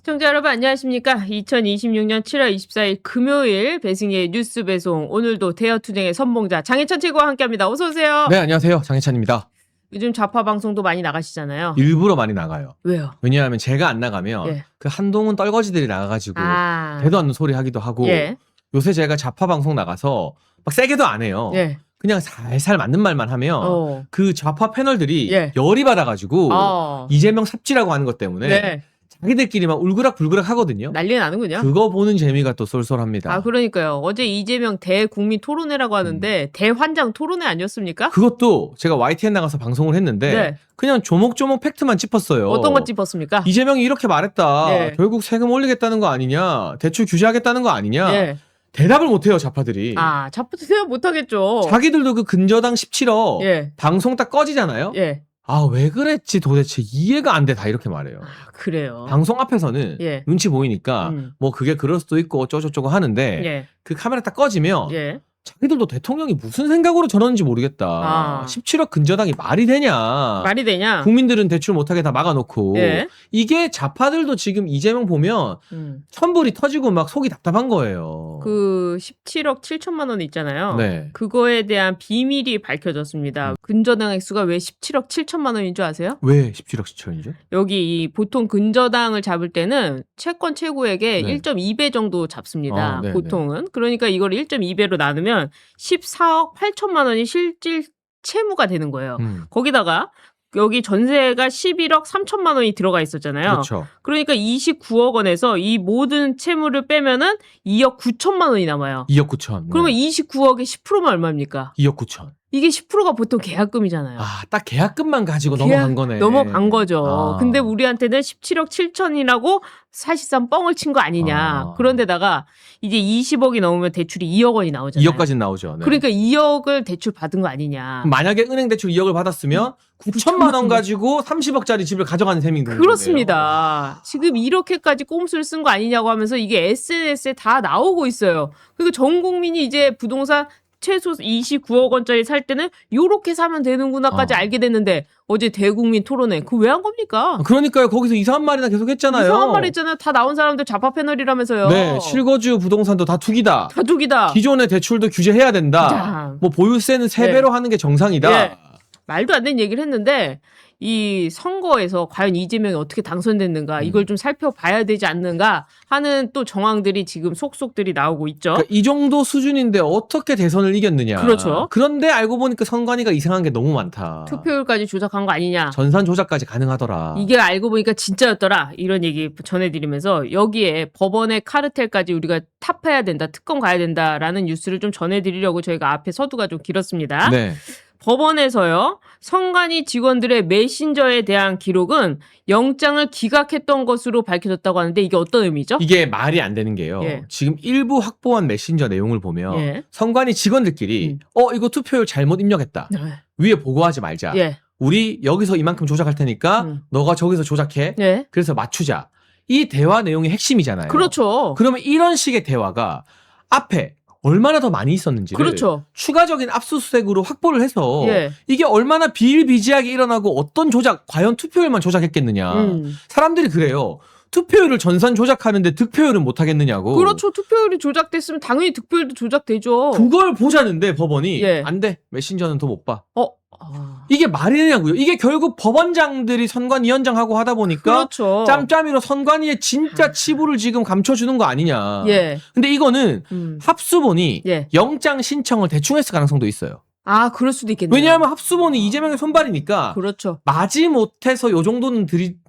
시청자 여러분 안녕하십니까? 2026년 7월 24일 금요일 배승희의 뉴스 배송, 오늘도 대여투쟁의 선봉자 장혜찬 최고와 함께합니다. 어서 오세요. 네, 안녕하세요. 장혜찬입니다. 요즘 좌파 방송도 많이 나가시잖아요. 일부러 많이 나가요. 왜요? 왜냐하면 제가 안 나가면 예. 그 한동훈 떨거지들이 나가가지고 대도 않는 소리 하기도 하고 예. 요새 제가 좌파 방송 나가서 막 세게도 안 해요. 예. 그냥 살살 맞는 말만 하면 그 좌파 패널들이 예. 열이 받아가지고 이재명 삽질하고 하는 것 때문에 네. 자기들끼리 막 울그락불그락 하거든요. 난리 나는군요. 그거 보는 재미가 또 쏠쏠합니다. 아, 그러니까요. 어제 이재명 대국민 토론회라고 하는데 대환장 토론회 아니었습니까? 그것도 제가 YTN 나가서 방송을 했는데 네. 그냥 조목조목 팩트만 짚었어요. 어떤 것 짚었습니까? 이재명이 이렇게 말했다. 예. 결국 세금 올리겠다는 거 아니냐. 대출 규제하겠다는 거 아니냐. 예. 대답을 못해요, 좌파들이. 아, 자포트 생각 못하겠죠. 자기들도 그 근저당 17억 예. 방송 딱 꺼지잖아요. 예. 아, 왜 그랬지 도대체 이해가 안 돼. 다 이렇게 말해요. 아, 그래요. 방송 앞에서는 예. 눈치 보이니까 뭐 그게 그럴 수도 있고 어쩌고저쩌고 하는데 예. 그 카메라 딱 꺼지면 예. 자기들도 대통령이 무슨 생각으로 저러는지 모르겠다. 아. 17억 근저당이 말이 되냐. 말이 되냐? 국민들은 대출 못하게 다 막아놓고. 예. 이게 좌파들도 지금 이재명 보면 천불이 터지고 막 속이 답답한 거예요. 그 17억 7천만 원 있잖아요. 네. 그거에 대한 비밀이 밝혀졌습니다. 근저당 액수가 왜 17억 7천만 원인 줄 아세요? 왜 17억 7천이죠? 여기 이 보통 근저당을 잡을 때는 채권 최고액의 네. 1.2배 정도 잡습니다. 아, 네, 보통은. 그러니까 이걸 1.2배로 나누면 14억 8천만 원이 실질 채무가 되는 거예요. 거기다가 여기 전세가 11억 3천만 원이 들어가 있었잖아요. 그렇죠. 그러니까 29억 원에서 이 모든 채무를 빼면은 2억 9천만 원이 남아요. 2억 9천. 그러면 29억의 10%면 얼마입니까? 2억 9천. 이게 10%가 보통 계약금이잖아요. 아, 딱 계약금만 가지고 넘어간 거네. 넘어간 거죠. 아. 근데 우리한테는 17억 7천이라고 사실상 뻥을 친 거 아니냐. 아. 그런데다가 이제 20억이 넘으면 대출이 2억 원이 나오잖아요. 2억까지 나오죠. 네. 그러니까 2억을 대출 받은 거 아니냐. 만약에 은행 대출 2억을 받았으면 9천만 원 가지고 30억짜리 집을 가져가는 셈인 거예요. 그렇습니다. 지금 이렇게까지 꼼수를 쓴 거 아니냐고 하면서 이게 SNS에 다 나오고 있어요. 그리고 전 국민이 이제 부동산 최소 29억 원짜리 살 때는 요렇게 사면 되는구나까지 알게 됐는데 어제 대국민 토론회 그거 왜 한 겁니까? 그러니까요. 거기서 이상한 말이나 계속 했잖아요. 이상한 말 했잖아요. 다 나온 사람들 좌파 패널이라면서요. 네, 실거주 부동산도 다 투기다. 다 투기다. 기존의 대출도 규제해야 된다. 자. 뭐 보유세는 3배로 하는 게 정상이다. 예. 말도 안 되는 얘기를 했는데 이 선거에서 과연 이재명이 어떻게 당선됐는가 이걸 좀 살펴봐야 되지 않는가 하는 또 정황들이 지금 속속들이 나오고 있죠. 그러니까 이 정도 수준인데 어떻게 대선을 이겼느냐. 그렇죠. 그런데 알고 보니까 선관위가 이상한 게 너무 많다. 투표율까지 조작한 거 아니냐. 전산 조작까지 가능하더라. 이게 알고 보니까 진짜였더라. 이런 얘기 전해드리면서 여기에 법원의 카르텔까지 우리가 탑해야 된다. 특검 가야 된다라는 뉴스를 좀 전해드리려고 저희가 앞에 서두가 좀 길었습니다. 네. 법원에서요. 선관위 직원들의 메신저에 대한 기록은 영장을 기각했던 것으로 밝혀졌다고 하는데 이게 어떤 의미죠? 이게 말이 안 되는 게요. 예. 지금 일부 확보한 메신저 내용을 보면 예. 선관위 직원들끼리 이거 투표율 잘못 입력했다. 위에 보고하지 말자. 예. 우리 여기서 이만큼 조작할 테니까 너가 저기서 조작해. 예. 그래서 맞추자. 이 대화 내용이 핵심이잖아요. 그렇죠. 그러면 이런 식의 대화가 앞에 얼마나 더 많이 있었는지를 그렇죠. 추가적인 압수수색으로 확보를 해서 예. 이게 얼마나 비일비재하게 일어나고 어떤 조작, 과연 투표율만 조작했겠느냐. 사람들이 그래요. 투표율을 전산 조작하는데 득표율은 못하겠느냐고. 그렇죠. 투표율이 조작됐으면 당연히 득표율도 조작되죠. 그걸 보자는데 법원이 예. 안 돼. 메신저는 더 못 봐. 아. 이게 말이 되냐고요. 이게 결국 법원장들이 선관위원장하고 하다 보니까 그렇죠. 짬짬이로 선관위의 진짜 치부를 지금 감춰주는 거 아니냐. 예. 근데 이거는 합수본이 예. 영장 신청을 대충 했을 가능성도 있어요. 아, 그럴 수도 있겠네요. 왜냐하면 합수본이 이재명의 손발이니까 그렇죠. 마지 못해서 요 정도는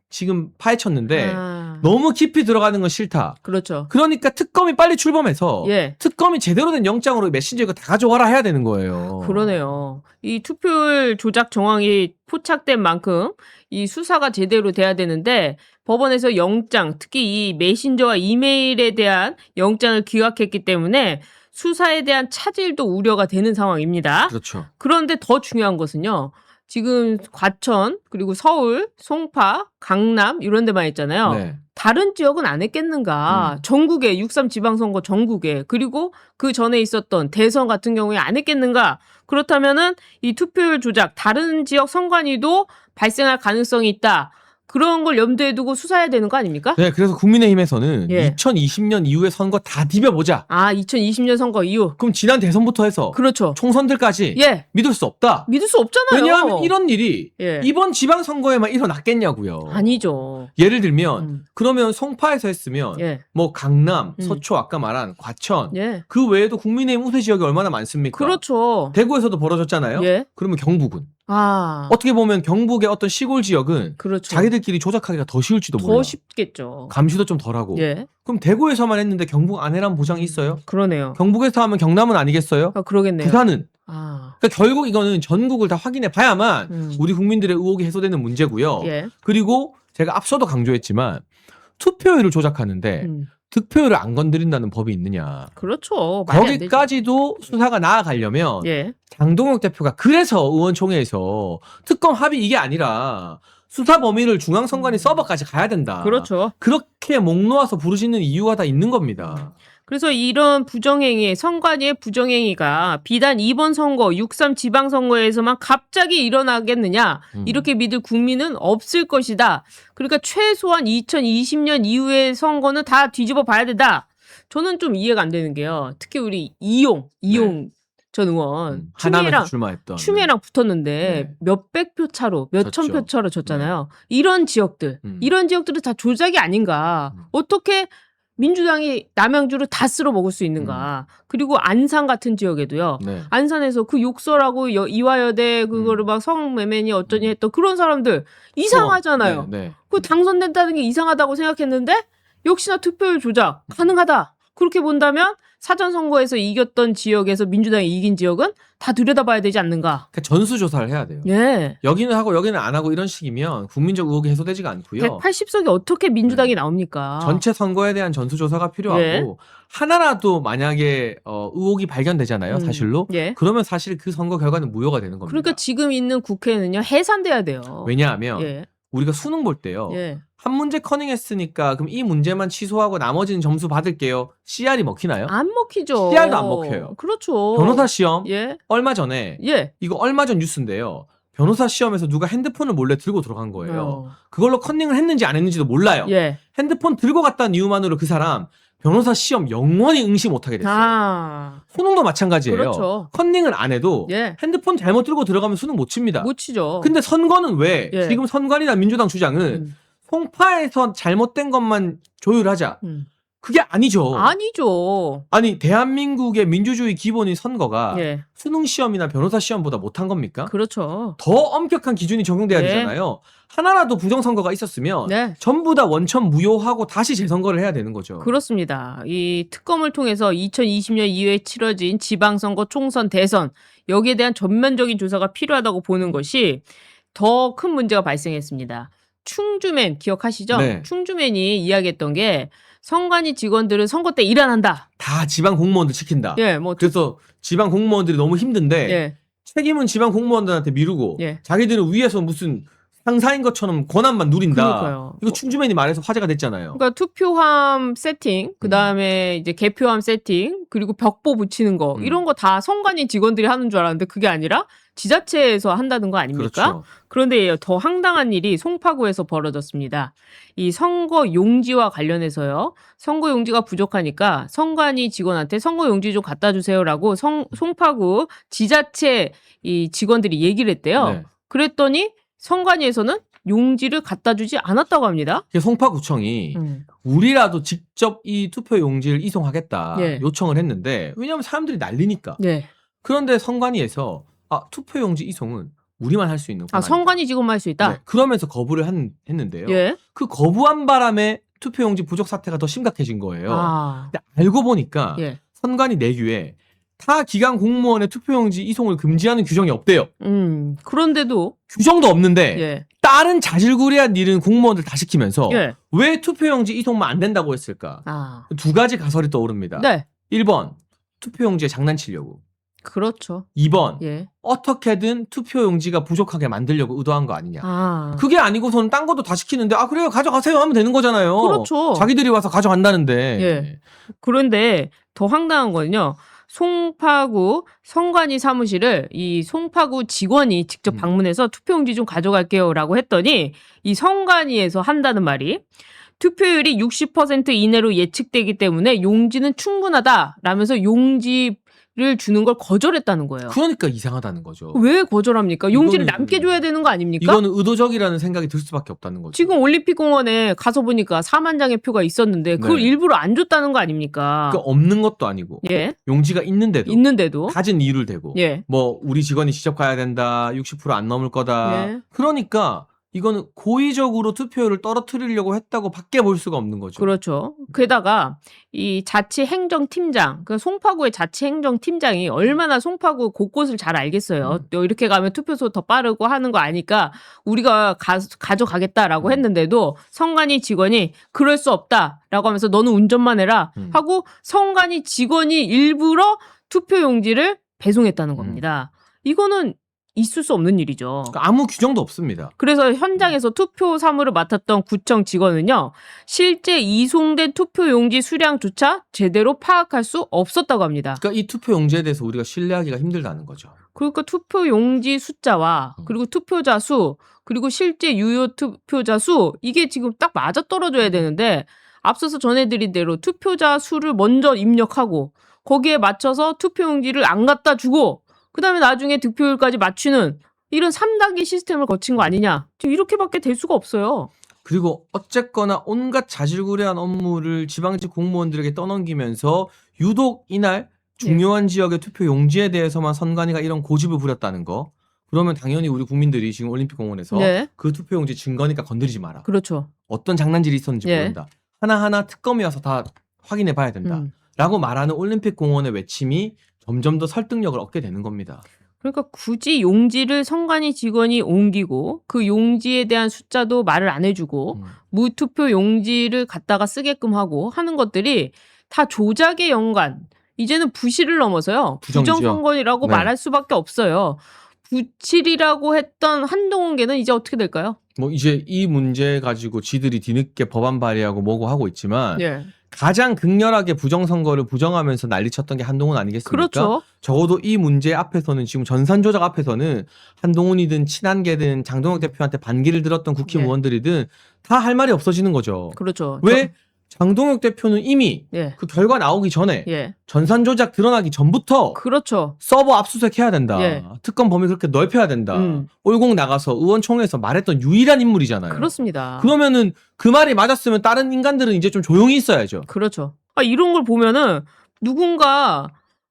지금 파헤쳤는데 너무 깊이 들어가는 건 싫다. 그렇죠. 그러니까 특검이 빨리 출범해서 예. 특검이 제대로 된 영장으로 메신저 이거 다 가져와라 해야 되는 거예요. 그러네요. 이 투표율 조작 정황이 포착된 만큼 이 수사가 제대로 돼야 되는데 법원에서 영장, 특히 이 메신저와 이메일에 대한 영장을 기각했기 때문에 수사에 대한 차질도 우려가 되는 상황입니다. 그렇죠. 그런데 더 중요한 것은요. 지금 과천, 그리고 서울, 송파, 강남 이런 데만 있잖아요. 네. 다른 지역은 안 했겠는가. 전국에 6.3 지방선거 전국에 그리고 그 전에 있었던 대선 같은 경우에 안 했겠는가. 그렇다면은 이 투표율 조작 다른 지역 선관위도 발생할 가능성이 있다. 그런 걸 염두에 두고 수사해야 되는 거 아닙니까? 네, 그래서 국민의힘에서는 예. 2020년 이후에 선거 다 디벼보자. 2020년 선거 이후. 그럼 지난 대선부터 해서 그렇죠. 총선들까지 예. 믿을 수 없다. 믿을 수 없잖아요. 왜냐하면 이런 일이 예. 이번 지방선거에만 일어났겠냐고요. 아니죠. 예를 들면 그러면 송파에서 했으면 예. 뭐 강남, 서초 아까 말한 과천 예. 그 외에도 국민의힘 우세 지역이 얼마나 많습니까? 그렇죠. 대구에서도 벌어졌잖아요. 예. 그러면 경북은 아. 어떻게 보면 경북의 어떤 시골 지역은 그렇죠. 자기들끼리 조작하기가 더 쉬울지도 몰라. 더 쉽겠죠. 감시도 좀 덜하고. 예. 그럼 대구에서만 했는데 경북 안 해란 보장이 있어요? 그러네요. 경북에서 하면 경남은 아니겠어요? 그러겠네요. 부산은. 아. 그러니까 결국 이거는 전국을 다 확인해 봐야만 우리 국민들의 의혹이 해소되는 문제고요. 예. 그리고 제가 앞서도 강조했지만 투표율을 조작하는데 득표율을 안 건드린다는 법이 있느냐. 그렇죠. 말이 안 되죠. 거기까지도 수사가 나아가려면 예. 장동혁 대표가 그래서 의원총회에서 특검 합의 이게 아니라 수사 범위를 중앙선관위 서버까지 가야 된다. 그렇죠. 그렇게 목 놓아서 부르시는 이유가 다 있는 겁니다. 그래서 이런 부정행위, 선관위의 부정행위가 비단 이번 선거, 6.3 지방선거에서만 갑자기 일어나겠느냐, 이렇게 믿을 국민은 없을 것이다. 그러니까 최소한 2020년 이후의 선거는 다 뒤집어 봐야 된다. 저는 좀 이해가 안 되는 게요. 특히 우리 이용 전 의원, 하남에서 출마했던. 추미애랑 붙었는데 네. 몇백 표 차로, 몇천 졌죠. 표 차로 졌잖아요. 이런 지역들은 다 조작이 아닌가. 어떻게 민주당이 남양주를 다 쓸어 먹을 수 있는가. 그리고 안산 같은 지역에도요. 네. 안산에서 그 욕설하고 이화여대 그거를 막 성매매니 어쩌니 했던 그런 사람들 이상하잖아요. 네. 그 당선된다는 게 이상하다고 생각했는데 역시나 투표율 조작 가능하다. 그렇게 본다면 사전 선거에서 이겼던 지역에서 민주당이 이긴 지역은 다 들여다봐야 되지 않는가. 그러니까 전수조사를 해야 돼요. 예. 여기는 하고 여기는 안 하고 이런 식이면 국민적 의혹이 해소되지가 않고요. 180석이 어떻게 민주당이 나옵니까? 전체 선거에 대한 전수조사가 필요하고 예. 하나라도 만약에 의혹이 발견되잖아요. 사실로. 예. 그러면 사실 그 선거 결과는 무효가 되는 겁니다. 그러니까 지금 있는 국회는요 해산돼야 돼요. 왜냐하면 예. 우리가 수능 볼 때요. 예. 한 문제 커닝했으니까 그럼 이 문제만 취소하고 나머지는 점수 받을게요. CR이 먹히나요? 안 먹히죠. CR도 안 먹혀요. 그렇죠. 변호사 시험 예. 얼마 전에 예. 이거 얼마 전 뉴스인데요. 변호사 시험에서 누가 핸드폰을 몰래 들고 들어간 거예요. 어. 그걸로 컨닝을 했는지 안 했는지도 몰라요. 예. 핸드폰 들고 갔다는 이유만으로 그 사람 변호사 시험 영원히 응시 못하게 됐어요. 아. 수능도 마찬가지예요. 그렇죠. 컨닝을 안 해도 예. 핸드폰 잘못 들고 들어가면 수능 못 칩니다. 못 치죠. 근데 선거는 왜 예. 지금 선관위나 민주당 주장은 송파에서 잘못된 것만 조율하자. 그게 아니죠. 아니죠. 아니 대한민국의 민주주의 기본인 선거가 예. 수능 시험이나 변호사 시험보다 못한 겁니까? 그렇죠. 더 엄격한 기준이 적용돼야 네. 되잖아요. 하나라도 부정선거가 있었으면 네. 전부 다 원천 무효하고 다시 재선거를 해야 되는 거죠. 그렇습니다. 이 특검을 통해서 2020년 이후에 치러진 지방선거, 총선, 대선 여기에 대한 전면적인 조사가 필요하다고 보는 것이 더 큰 문제가 발생했습니다. 충주맨 기억하시죠? 네. 충주맨이 이야기했던 게 선관위 직원들은 선거 때 일 안 한다. 다 지방 공무원들 시킨다. 예, 뭐 그래서 지방 공무원들이 너무 힘든데 예, 책임은 지방 공무원들한테 미루고 예. 자기들은 위에서 무슨 상사인 것처럼 권한만 누린다. 그러니까요. 이거 충주맨이 말해서 화제가 됐잖아요. 그러니까 투표함 세팅, 그 다음에 이제 개표함 세팅, 그리고 벽보 붙이는 거 이런 거 다 선관위 직원들이 하는 줄 알았는데 그게 아니라 지자체에서 한다는 거 아닙니까? 그렇죠. 그런데 더 황당한 일이 송파구에서 벌어졌습니다. 이 선거 용지와 관련해서요. 선거 용지가 부족하니까 선관위 직원한테 선거 용지 좀 갖다 주세요라고 송파구 지자체 이 직원들이 얘기를 했대요. 네. 그랬더니 선관위에서는 용지를 갖다 주지 않았다고 합니다. 송파구청이 우리라도 직접 이 투표 용지를 이송하겠다 예. 요청을 했는데 왜냐하면 사람들이 난리니까. 네. 그런데 선관위에서 투표 용지 이송은 우리만 할 수 있는 건 선관위 직원만 할 수 있다? 네. 그러면서 거부를 했는데요. 예. 그 거부한 바람에 투표 용지 부족 사태가 더 심각해진 거예요. 근데 알고 보니까 예. 선관위 내규에 타 기관 공무원의 투표용지 이송을 금지하는 규정이 없대요. 그런데도 규정도 없는데 예. 다른 자질구레한 일은 공무원들 다 시키면서 예. 왜 투표용지 이송만 안 된다고 했을까? 두 가지 가설이 떠오릅니다. 네. 1번 투표용지에 장난치려고. 그렇죠. 2번 예. 어떻게든 투표용지가 부족하게 만들려고 의도한 거 아니냐. 그게 그게 아니고서는 딴 것도 다 시키는데 그래요 가져가세요 하면 되는 거잖아요. 그렇죠. 자기들이 와서 가져간다는데. 예. 그런데 더 황당한 거는요. 송파구 선관위 사무실을 이 송파구 직원이 직접 방문해서 투표용지 좀 가져갈게요라고 했더니 이 선관위에서 한다는 말이 투표율이 60% 이내로 예측되기 때문에 용지는 충분하다라면서 용지를 주는 걸 거절했다는 거예요. 그러니까 이상하다는 거죠. 왜 거절합니까? 용지를 이거는- 남게 줘야 되는 거 아닙니까? 이거는 의도적이라는 생각이 들 수밖에 없다는 거죠. 지금 올림픽공원에 가서 보니까 4만 장의 표가 있었는데 그걸 네. 일부러 안 줬다는 거 아닙니까? 그러니까 없는 것도 아니고 예. 용지가 있는데도 있는데도 가진 이유를 대고 예. 뭐 우리 직원이 직접 가야 된다. 60% 안 넘을 거다. 예. 그러니까 이거는 고의적으로 투표율을 떨어뜨리려고 했다고 밖에 볼 수가 없는 거죠. 그렇죠. 게다가 이 자치행정팀장, 그 송파구의 자치행정팀장이 얼마나 송파구 곳곳을 잘 알겠어요. 또 이렇게 가면 투표소 더 빠르고 하는 거 아니까 우리가 가져가겠다라고 했는데도 선관위 직원이 그럴 수 없다라고 하면서 너는 운전만 해라 하고 선관위 직원이 일부러 투표용지를 배송했다는 겁니다. 이거는 있을 수 없는 일이죠. 그러니까 아무 규정도 없습니다. 그래서 현장에서 투표 사무를 맡았던 구청 직원은요, 실제 이송된 투표용지 수량조차 제대로 파악할 수 없었다고 합니다. 그러니까 이 투표 용지에 대해서 우리가 신뢰하기가 힘들다는 거죠. 그러니까 투표용지 숫자와 그리고 투표자 수 그리고 실제 유효 투표자 수 이게 지금 딱 맞아떨어져야 되는데 앞서서 전해드린 대로 투표자 수를 먼저 입력하고 거기에 맞춰서 투표용지를 안 갖다 주고 그다음에 나중에 득표율까지 맞추는 이런 3단계 시스템을 거친 거 아니냐. 지금 이렇게밖에 될 수가 없어요. 그리고 어쨌거나 온갖 자질구레한 업무를 지방직 공무원들에게 떠넘기면서 유독 이날 중요한 지역의 투표 용지에 대해서만 선관위가 이런 고집을 부렸다는 거. 그러면 당연히 우리 국민들이 지금 올림픽공원에서 네. 그 투표 용지 증거니까 건드리지 마라. 그렇죠. 어떤 장난질이 있었는지 예. 모른다. 하나하나 특검이 와서 다 확인해 봐야 된다. 라고 말하는 올림픽공원의 외침이 점점 더 설득력을 얻게 되는 겁니다. 그러니까 굳이 용지를 선관위 직원이 옮기고 그 용지에 대한 숫자도 말을 안 해주고 무투표 용지를 갖다가 쓰게끔 하고 하는 것들이 다 조작의 연관. 이제는 부실을 넘어서요. 부정이죠. 부정선거이라고 네. 말할 수밖에 없어요. 부실이라고 했던 한동훈계는 이제 어떻게 될까요? 뭐 이제 이 문제 가지고 지들이 뒤늦게 법안 발의하고 뭐고 하고 있지만 예. 가장 극렬하게 부정선거를 부정하면서 난리쳤던 게 한동훈 아니겠습니까? 그렇죠. 적어도 이 문제 앞에서는 지금 전산 조작 앞에서는 한동훈이든 친한계든 장동혁 대표한테 반기를 들었던 국회의원들이든 다 할 말이 없어지는 거죠. 그렇죠. 왜? 장동혁 대표는 이미 예. 그 결과 나오기 전에 예. 전산 조작 드러나기 전부터 그렇죠. 서버 압수수색해야 된다. 예. 특검 범위 그렇게 넓혀야 된다. 올공 나가서 의원총회에서 말했던 유일한 인물이잖아요. 그렇습니다. 그러면은 그 말이 맞았으면 다른 인간들은 이제 좀 조용히 있어야죠. 그렇죠. 이런 걸 보면은 누군가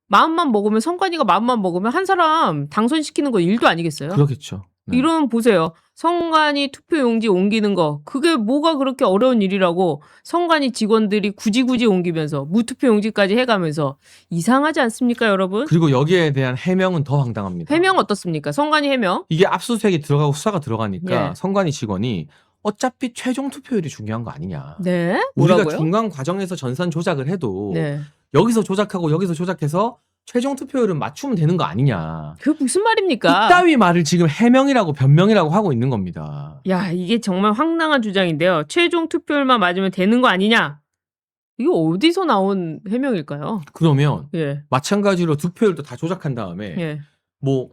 마음만 먹으면 선관위가 마음만 먹으면 한 사람 당선시키는 거 일도 아니겠어요? 그렇겠죠. 네. 이런 보세요. 선관위 투표용지 옮기는 거 그게 뭐가 그렇게 어려운 일이라고 선관위 직원들이 굳이 옮기면서 무투표용지까지 해가면서 이상하지 않습니까, 여러분? 그리고 여기에 대한 해명은 더 황당합니다. 해명 어떻습니까? 선관위 해명? 이게 압수수색이 들어가고 수사가 들어가니까 예. 선관위 직원이 어차피 최종 투표율이 중요한 거 아니냐. 네. 우리가 뭐라고요? 중간 과정에서 전산 조작을 해도 네. 여기서 조작하고 여기서 조작해서 최종 투표율은 맞추면 되는 거 아니냐. 그 무슨 말입니까? 이따위 말을 지금 해명이라고 변명이라고 하고 있는 겁니다. 야, 이게 정말 황당한 주장인데요. 최종 투표율만 맞으면 되는 거 아니냐? 이거 어디서 나온 해명일까요? 그러면 예. 마찬가지로 투표율도 다 조작한 다음에 예. 뭐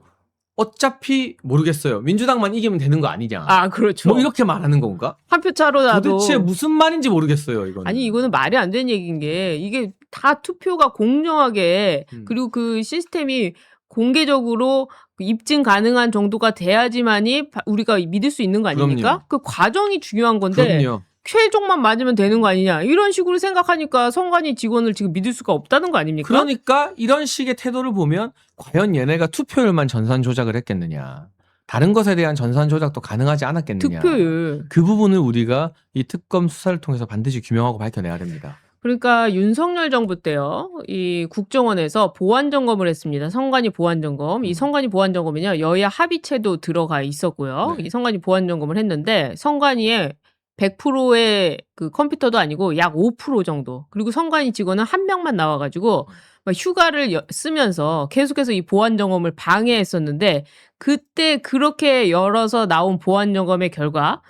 어차피 모르겠어요. 민주당만 이기면 되는 거 아니냐. 그렇죠. 뭐 이렇게 말하는 건가? 한 표 차로라도. 도대체 무슨 말인지 모르겠어요, 이거는. 아니, 이거는 말이 안 되는 얘기인 게 이게 다 투표가 공정하게 그리고 그 시스템이 공개적으로 입증 가능한 정도가 돼야지만이 우리가 믿을 수 있는 거 아닙니까? 그럼요. 그 과정이 중요한 건데 그럼요. 최종만 맞으면 되는 거 아니냐 이런 식으로 생각하니까 선관위 직원을 지금 믿을 수가 없다는 거 아닙니까? 그러니까 이런 식의 태도를 보면 과연 얘네가 투표율만 전산 조작을 했겠느냐. 다른 것에 대한 전산 조작도 가능하지 않았겠느냐. 득표율. 그 부분을 우리가 이 특검 수사를 통해서 반드시 규명하고 밝혀내야 됩니다. 그러니까 윤석열 정부 때요. 이 국정원에서 보안 점검을 했습니다. 선관위 보안 점검. 이 선관위 보안 점검은요. 여야 합의체도 들어가 있었고요. 네. 이 선관위 보안 점검을 했는데 선관위에 100%의 그 컴퓨터도 아니고 약 5% 정도. 그리고 선관위 직원은 한 명만 나와가지고 막 휴가를 쓰면서 계속해서 이 보안 점검을 방해했었는데 그때 그렇게 열어서 나온 보안 점검의 결과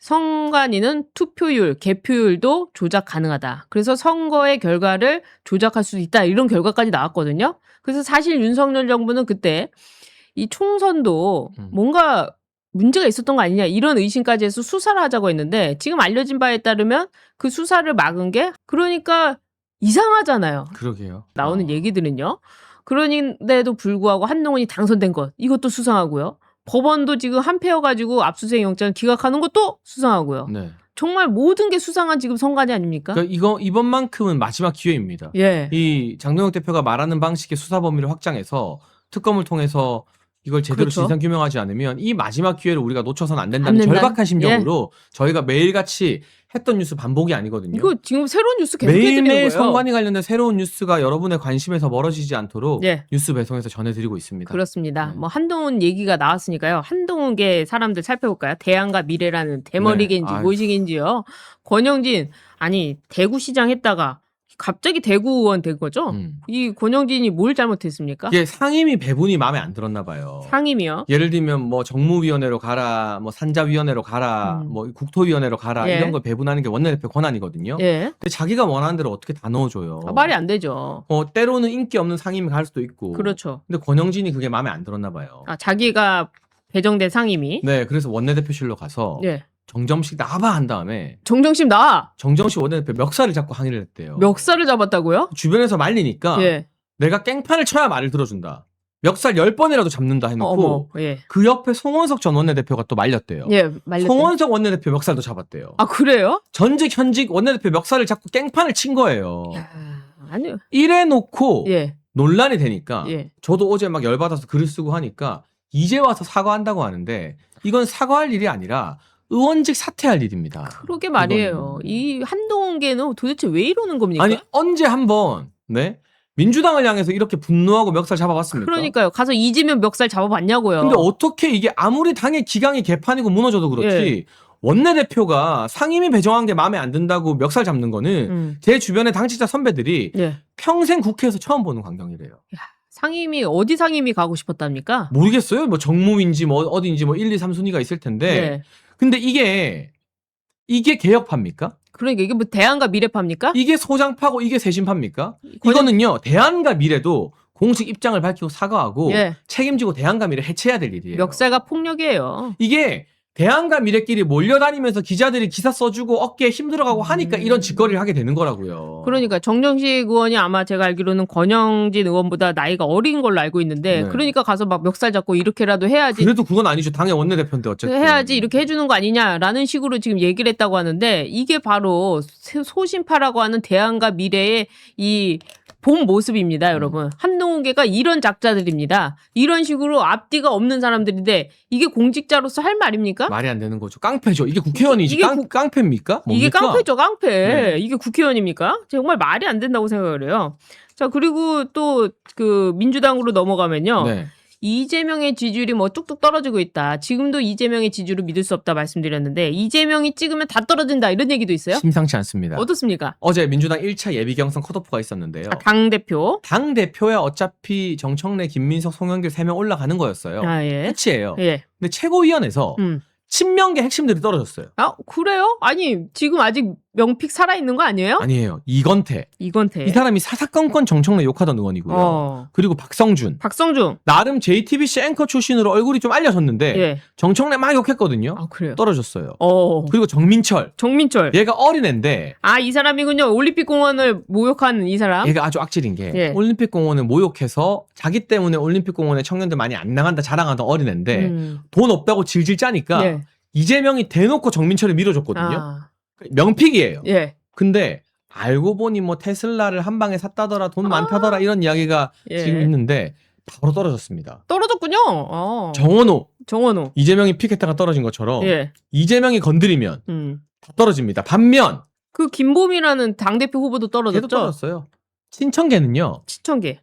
선관위는 투표율, 개표율도 조작 가능하다. 그래서 선거의 결과를 조작할 수 있다. 이런 결과까지 나왔거든요. 그래서 사실 윤석열 정부는 그때 이 총선도 뭔가 문제가 있었던 거 아니냐 이런 의심까지 해서 수사를 하자고 했는데 지금 알려진 바에 따르면 그 수사를 막은 게 그러니까 이상하잖아요. 그러게요. 나오는 얘기들은요. 그런데도 불구하고 한동훈이 당선된 것 이것도 수상하고요. 법원도 지금 한패여가지고 압수수색 영장을 기각하는 것도 수상하고요. 네. 정말 모든 게 수상한 지금 선관위 아닙니까? 그러니까 이번만큼은 마지막 기회입니다. 예. 이 장동혁 대표가 말하는 방식의 수사 범위를 확장해서 특검을 통해서 이걸 제대로 그렇죠. 진상 규명하지 않으면 이 마지막 기회를 우리가 놓쳐서는 안 된다는 안 된다. 절박한 심정으로 저희가 매일같이 했던 뉴스 반복이 아니거든요. 이거 지금 새로운 뉴스 계속 해드리는 매일매일 거예요. 선관위 관련된 새로운 뉴스가 여러분의 관심에서 멀어지지 않도록 예. 뉴스 배송해서 전해드리고 있습니다. 그렇습니다. 네. 뭐 한동훈 얘기가 나왔으니까요. 한동훈계 사람들 살펴볼까요? 대안과 미래라는 대머리개인지 네. 무의식인지요. 권영진 아니 대구시장 했다가 갑자기 대구 의원 된 거죠? 이 권영진이 뭘 잘못했습니까? 이게 상임위 배분이 마음에 안 들었나 봐요. 상임이요. 예를 들면 뭐 정무위원회로 가라, 뭐 산자위원회로 가라, 뭐 국토위원회로 가라 예. 이런 걸 배분하는 게 원내대표 권한이거든요. 예. 근데 자기가 원하는 대로 어떻게 다 넣어줘요. 아, 말이 안 되죠. 때로는 인기 없는 상임위 갈 수도 있고. 그렇죠. 근데 권영진이 그게 마음에 안 들었나 봐요. 아, 자기가 배정된 상임이. 네, 그래서 원내대표실로 가서 예. 정점식 나와봐 한 다음에 정정심 나. 정정식 원내대표 멱살을 잡고 항의를 했대요. 멱살을 잡았다고요? 주변에서 말리니까 예. 내가 깽판을 쳐야 말을 들어준다. 멱살 10번이라도 잡는다 해놓고 어머. 예. 그 옆에 송원석 전 원내대표가 또 말렸대요. 예. 말렸대. 송원석 원내대표 멱살도 잡았대요. 아, 그래요? 전직 현직 원내대표 멱살을 잡고 깽판을 친 거예요. 야, 아니요. 이래놓고 예. 논란이 되니까 예. 저도 어제 막 열받아서 글을 쓰고 하니까 이제 와서 사과한다고 하는데 이건 사과할 일이 아니라 의원직 사퇴할 일입니다. 그러게 말이에요. 이거는. 이 한동훈계는 도대체 왜 이러는 겁니까? 아니 언제 한번 네 민주당을 향해서 이렇게 분노하고 멱살 잡아봤습니까? 그러니까요. 가서 이재명 멱살 잡아봤냐고요. 근데 어떻게 이게 아무리 당의 기강이 개판이고 무너져도 그렇지 예. 원내대표가 상임위 배정한 게 마음에 안 든다고 멱살 잡는 거는 제 주변의 당직자 선배들이 예. 평생 국회에서 처음 보는 광경이래요. 상임위 어디 상임위 가고 싶었답니까? 모르겠어요. 뭐 정무인지 뭐 어디인지 뭐 1, 2, 3순위가 있을 텐데. 네. 근데 이게 개혁파입니까? 그러니까 이게 뭐 대안과 미래파입니까? 이게 소장파고 이게 세신파입니까? 이거는요. 대안과 미래도 공식 입장을 밝히고 사과하고 예. 책임지고 대안과 미래 해체해야 될 일이에요. 멱살과 폭력이에요. 이게 대안과 미래끼리 몰려다니면서 기자들이 기사 써주고 어깨에 힘들어가고 하니까 이런 짓거리를 하게 되는 거라고요. 그러니까 정정식 의원이 아마 제가 알기로는 권영진 의원보다 나이가 어린 걸로 알고 있는데 네. 그러니까 가서 막 멱살 잡고 이렇게라도 해야지 그래도 그건 아니죠. 당의 원내대표인데 어쨌든. 해야지 이렇게 해주는 거 아니냐라는 식으로 지금 얘기를 했다고 하는데 이게 바로 소신파라고 하는 대안과 미래의 이 본 모습입니다, 여러분. 한동훈계가 이런 작자들입니다. 이런 식으로 앞뒤가 없는 사람들인데 이게 공직자로서 할 말입니까? 말이 안 되는 거죠. 깡패죠. 이게 국회의원이지. 이게 깡패입니까? 이게 뭡니까? 깡패죠, 깡패. 네. 이게 국회의원입니까? 정말 말이 안 된다고 생각을 해요. 자, 그리고 또 그 민주당으로 넘어가면요. 네. 이재명의 지지율이 뭐 뚝뚝 떨어지고 있다. 지금도 이재명의 지지율을 믿을 수 없다 말씀드렸는데 이재명이 찍으면 다 떨어진다 이런 얘기도 있어요? 심상치 않습니다. 어떻습니까? 어제 민주당 1차 예비경선 컷오프가 있었는데요. 아, 당대표. 당대표야 어차피 정청래, 김민석, 송영길 3명 올라가는 거였어요. 아, 예. 끝이에요. 예. 근데 최고위원회에서 친명계 핵심들이 떨어졌어요. 아, 그래요? 아니, 지금 아직 명픽 살아있는 거 아니에요? 아니에요. 이건태. 이건태. 이 사람이 사사건건 정청래 욕하던 의원이고요. 그리고 박성준. 박성중. 나름 JTBC 앵커 출신으로 얼굴이 좀 알려졌는데 예. 정청래 막 욕했거든요. 아, 그래요? 떨어졌어요. 어. 그리고 정민철. 정민철. 얘가 어린애인데 아, 이 사람이군요. 올림픽공원을 모욕한 이 사람. 얘가 아주 악질인 게 예. 올림픽공원을 모욕해서 자기 때문에 올림픽공원에 청년들 많이 안 나간다 자랑하던 어린애인데 돈 없다고 질질 짜니까 예. 이재명이 대놓고 정민철을 밀어줬거든요. 아. 명픽이에요. 예. 근데 알고 보니 뭐 테슬라를 한 방에 샀다더라 돈 많다더라 이런 이야기가 예. 지금 있는데 바로 떨어졌습니다. 떨어졌군요. 어. 정원호 이재명이 픽했다가 떨어진 것처럼 예. 이재명이 건드리면 다 떨어집니다. 반면 그 김봄이라는 당대표 후보도 걔도 떨어졌죠? 떨어졌어요. 친천계는요. 시청계.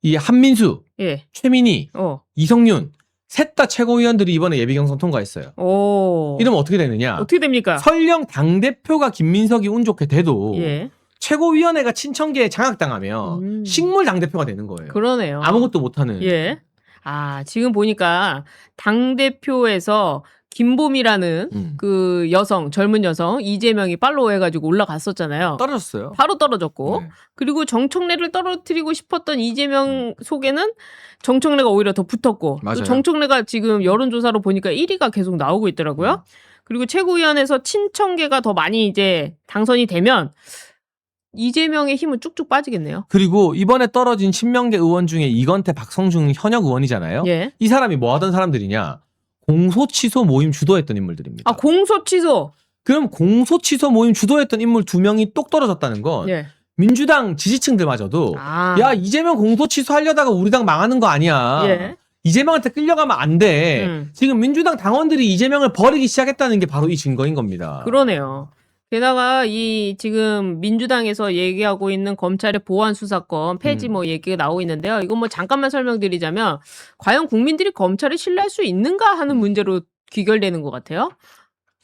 이 한민수, 예. 최민희, 어. 이성윤 셋 다 최고위원들이 이번에 예비경선 통과했어요. 오. 이러면 어떻게 되느냐? 어떻게 됩니까? 설령 당대표가 김민석이 운 좋게 돼도 예. 최고위원회가 친천계에 장악당하면 식물 당대표가 되는 거예요. 그러네요. 아무것도 못하는. 예. 아, 지금 보니까 당대표에서 김봄이라는 그 여성, 젊은 여성 이재명이 팔로우 해가지고 올라갔었잖아요. 떨어졌어요. 바로 떨어졌고 네. 그리고 정청래를 떨어뜨리고 싶었던 이재명 속에는 정청래가 오히려 더 붙었고 맞아요. 또 정청래가 지금 여론조사로 보니까 1위가 계속 나오고 있더라고요. 그리고 최고위원회에서 친청계가 더 많이 이제 당선이 되면 이재명의 힘은 쭉쭉 빠지겠네요. 그리고 이번에 떨어진 친명계 의원 중에 이건태, 박성중 현역 의원이잖아요. 예. 이 사람이 뭐 하던 사람들이냐? 공소 취소 모임 주도했던 인물들입니다. 아 공소 취소. 그럼 공소 취소 모임 주도했던 인물 2명이 똑 떨어졌다는 건 예. 민주당 지지층들마저도 아. 야 이재명 공소 취소하려다가 우리 당 망하는 거 아니야. 예. 이재명한테 끌려가면 안 돼. 음. 지금 민주당 당원들이 이재명을 버리기 시작했다는 게 바로 이 증거인 겁니다. 그러네요. 게다가 이 지금 민주당에서 얘기하고 있는 검찰의 보안 수사권 폐지 뭐 얘기가 나오고 있는데요. 이건 뭐 잠깐만 설명드리자면 과연 국민들이 검찰을 신뢰할 수 있는가 하는 문제로 귀결되는 것 같아요.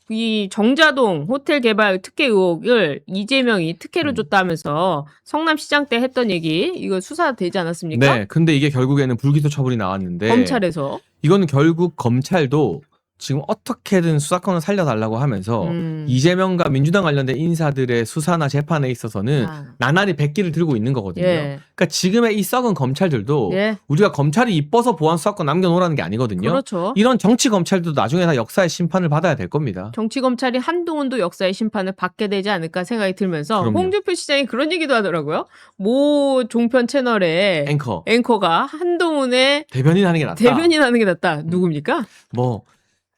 이 정자동 호텔 개발 특혜 의혹을 이재명이 특혜를 줬다 하면서 성남시장 때 했던 얘기 이거 수사되지 않았습니까? 네, 근데 이게 결국에는 불기소 처분이 나왔는데 검찰에서. 이거는 결국 검찰도 지금 어떻게든 수사권을 살려달라고 하면서 이재명과 민주당 관련된 인사들의 수사나 재판에 있어서는 아. 나날이 백기를 들고 있는 거거든요. 예. 그러니까 지금의 이 썩은 검찰들도 예. 우리가 검찰이 이뻐서 보안 수사권 남겨놓으라는 게 아니거든요. 그렇죠. 이런 정치 검찰도 나중에 다 역사의 심판을 받아야 될 겁니다. 정치 검찰이 한동훈도 역사의 심판을 받게 되지 않을까 생각이 들면서 그럼요. 홍준표 시장이 그런 얘기도 하더라고요. 모 종편 채널의 앵커가 한동훈의 대변인 하는 게 낫다. 대변인 하는 게 낫다. 누굽니까? 뭐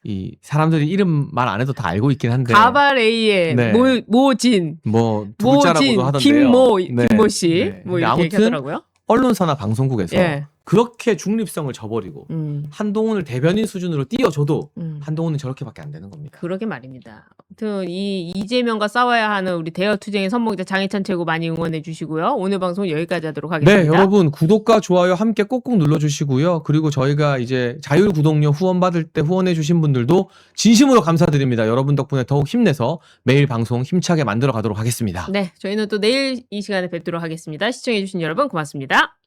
이 사람들이 이름 말 안 해도 다 알고 있긴 한데 가발 A의 네. 모진, 뭐 두 글자라고도 하던데요. 김모 씨, 네. 뭐 근데 이렇게 아무튼 얘기하더라고요. 언론사나 방송국에서 예. 그렇게 중립성을 저버리고 한동훈을 대변인 수준으로 띄워줘도 한동훈은 저렇게밖에 안 되는 겁니다. 그러게 말입니다. 아무튼 이 이재명과 싸워야 하는 우리 대여투쟁의 선봉자 장희찬 최고 많이 응원해 주시고요. 오늘 방송 여기까지 하도록 하겠습니다. 네, 여러분 구독과 좋아요 함께 꼭꼭 눌러주시고요. 그리고 저희가 이제 자율 구독료 후원 받을 때 후원해 주신 분들도 진심으로 감사드립니다. 여러분 덕분에 더욱 힘내서 매일 방송 힘차게 만들어 가도록 하겠습니다. 네, 저희는 또 내일 이 시간에 뵙도록 하겠습니다. 시청해 주신 여러분 고맙습니다.